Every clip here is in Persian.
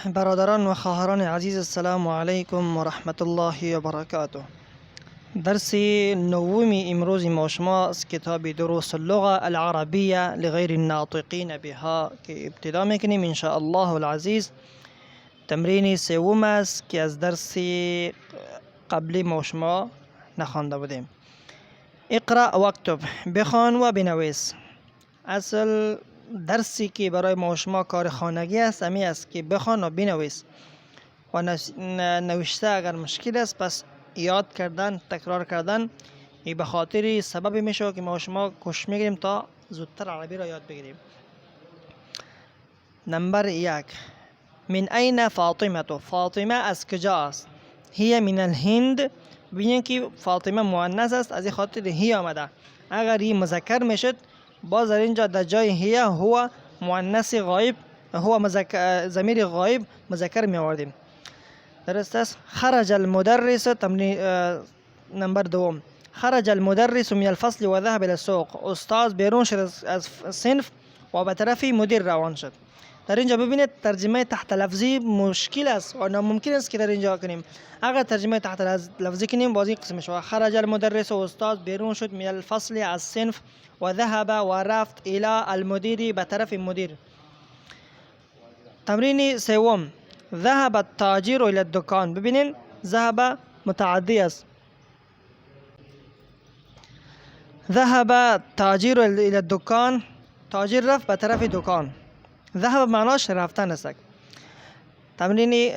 برادران و خواهران عزیز، السلام علیکم و رحمت الله و برکاته. درس نومی امروز ما شما از کتاب دروس اللغة العربیه لغیر الناطقین بها که ابتدا میکنیم ان شاء الله العزیز. تمرین سوم است که از درس قبلی ما شما نخوانده بودیم. اقرأ واکتب، بخوان و بنویس. اصل درسی که برای ما شما کار خانگی است امی است که بخوان و بنویس و نوشته اگر مشکل است پس یاد کردن، تکرار کردن ای به خاطر سبب میشه که ما شما کوشش میگیریم تا زودتر عربی را یاد بگیریم. نمبر 1. من این فاطمه؟ فاطمه از کجا است؟ هی من الهند. ببینید که فاطمه مؤنث است، از این خاطر هی آمده. اگر این مذکر میشد باز در اینجا در جای هی هو مؤنث غایب، هو ضمیر غایب مذکر می آوردیم. درست است. خرج المدرس. نمبر 2. خرج المدرس من الفصل و ذهب الى السوق. استاد بیرون شد از صنف و به طرف مدیر روان شد. در اینجا ببینید ترجمه تحت لفظی مشکل است و ناممکن است که در اینجا کنیم. اگر ترجمه تحت لفظی کنیم بازی قسم شد. خرج المدرس، استاد بیرون شد، من الفصل از صنف و ذهب و رفت الى المدیر به طرف مدیر. تمرین سوم. ذهب التاجر الى الدکان. ببینید ذهب متعدی است. ذهب التاجر الى الدکان، تاجر رفت به طرف دکان. ذهب معناش رفتن است. تمرین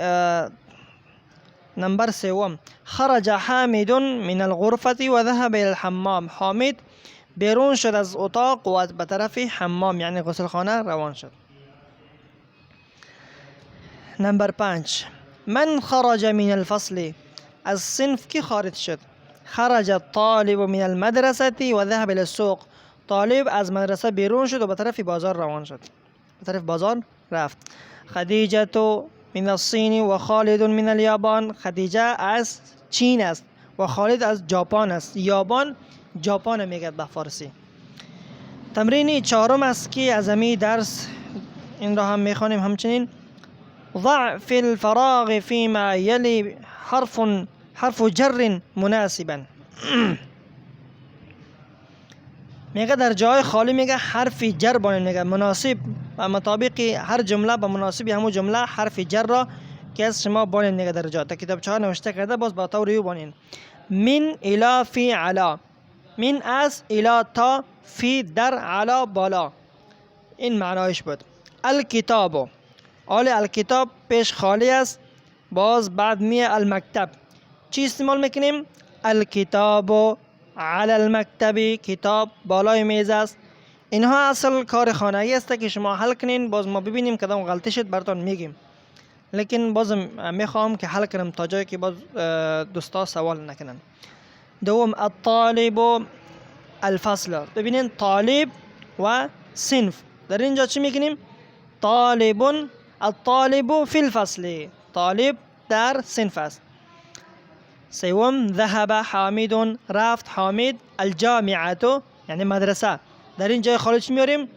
نمبر 3. خرج حامد من الغرفة و ذهب الى الحمام. حامد بیرون شد از اتاق و به طرف حمام یعنی غسلخانه روان شد. نمبر 5. من خرج من الفصل؟ از صنف کی خارج شد؟ خرج الطالب من المدرسة و ذهب الى السوق. طالب از مدرسه بیرون شد و به طرف بازار روان شد، به طرف بازار رفت. خدیجه من الصین و خالد من الیابان. خدیجه از چین است و خالد از ژاپن است. یابان ژاپن میگه به فارسی. تمرین 4 است که از امی درس این را هم میخوانیم همچنین. ضع فی الفراغ فيما یلی حرف جر مناسبا. میگه در جای خالی میگه حرف جر بانید، میگه مناسب و مطابق هر جمله به مناسب همون جمله حرف جر را که از شما بانید. میگه در جا تا کتاب 4 نوشته کرده باز با طور یو بانید. من الی فی علا. من از الی تا، فی در، علا بالا. این معنایش بود. الکتاب، الکتاب پیش خالی است، باز بعد میه المکتب. چی استعمال میکنیم؟ الکتاب علی المکتب، کتاب بالای میز است. اینها اصل کار خانگی است که شما حل کنین، باز ما ببینیم کدام غلطی شد براتون میگیم. لیکن باز میخوام که حل کنم تا جایی که باز دوستا سوال نکنن. 2. الطالب الفصل. ببینین طالب و صنف. در اینجا چی میکنیم؟ طالب، الطالب فی الفصل، طالب در صنف است. 3. ذهب حامد، رفت حامد الجامعه یعنی مدرسه. در اینجا خالی چی میاریم؟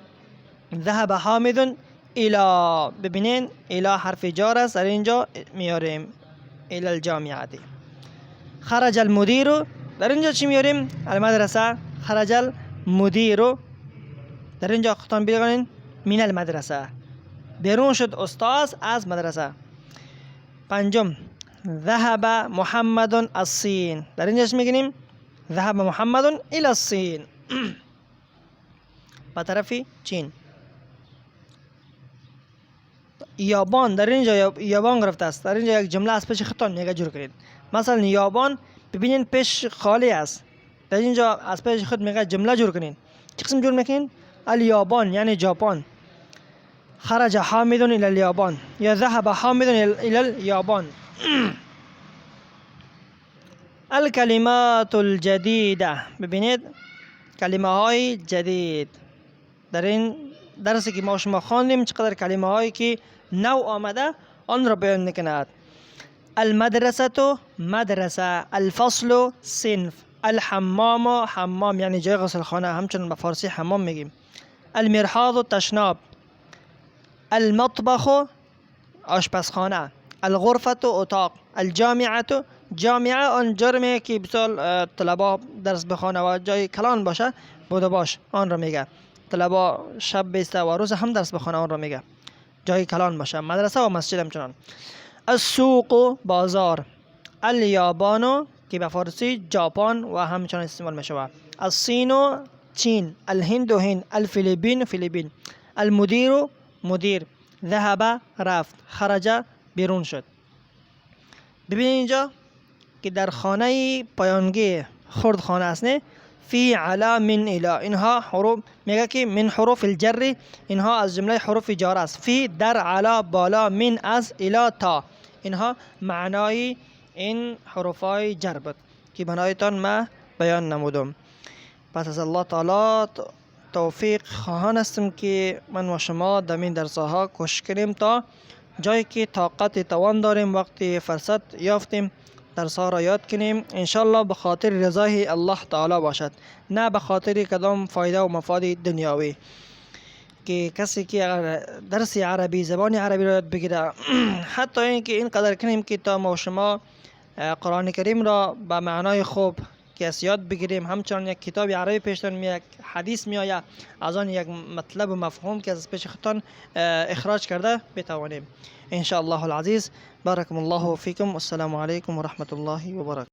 ذهب حامد الى. ببینین الى حرف جار است، در اینجا میاریم الى الجامعه. خرج المدیر. در اینجا چی میاریم؟ المدرسه. خرج المدیر. در اینجا خطان بگیرین من المدرسه، بیرون شد استاد از مدرسه. 5. ذهب محمد الصین. در اینجا چی میگیم؟ ذهب محمد الى الصین به طرف چین. یابان. در اینجا یابان گرفته است. در اینجا یک جمله از پیش خطان میگه جور کنید. مثلا یابان ببینین پیش خالی است، در اینجا از پیش خود میگه جمله جور کنین. چه قسم جور میکنین؟ الیابان یعنی ژاپن. خرج حامد الى اليابان یا ذهب حامد الى اليابان. الکلمات الجدیده. ببینید کلمه های جدید. در این درسی که ما شما خواندیم چقدر کلمه هایی که نو آمده آن را بیان میکند. المدرسه مدرسه، الفصل صنف، الحمام حمام یعنی جای غسل خانه، همچنین به فارسی حمام میگیم. المرحاض تشناب، المطبخ آشپزخانه. الغرفة اتاق. الجامعه جامعه آن جرمه که بسیار طلبا درس بخوانه و جای کلان باشه بوده باش آن را میگه. طلبا شب بیسته و روز هم درس بخوانه آن را میگه، جای کلان باشه. مدرسه و مسجد همچنان. السوق بازار. الیابانو که به فارسی ژاپن و همچنان استعمال می شود. الصین چین. الهند هند. الفیلیپین فیلیپین. المدیر مدیر. ذهب رفت. خرج بیرون شد. ببینید اینجا که در خانه پایانگی خرد خانه است نه، فی علا من الی، اینها حروف میگه که من حروف الجر، اینها از جمله حروف جار است. فی در، علا بالا، من از، الی تا، اینها معنای این حروف های جر بود که برایتان ما بیان نمودم. پس از الله تعالی توفیق خواهان هستم که من و شما در این درس‌ها کوشش کنیم تا جایی که طاقت توان داریم وقتی فرصت یافتیم درس‌ها را یاد کنیم، انشالله به خاطر رضای الله تعالی باشد، نه به خاطر کدام فایده و مفاد دنیاوی. که کسی که اگر درس عربی، زبان عربی را یاد بگیره حتی اینکه این قدر کنیم که تا ما و شما قرآن کریم را به معنای خوب که از یاد بگیریم، همچنان یک کتاب عربی پیشتان می، یک حدیث می آید از آن یک مطلب و مفهوم که از پیش خودتان اخراج کرده بتوانیم ان شاء الله العزیز. بارک الله فیکم. السلام علیکم و رحمت الله و برکاته.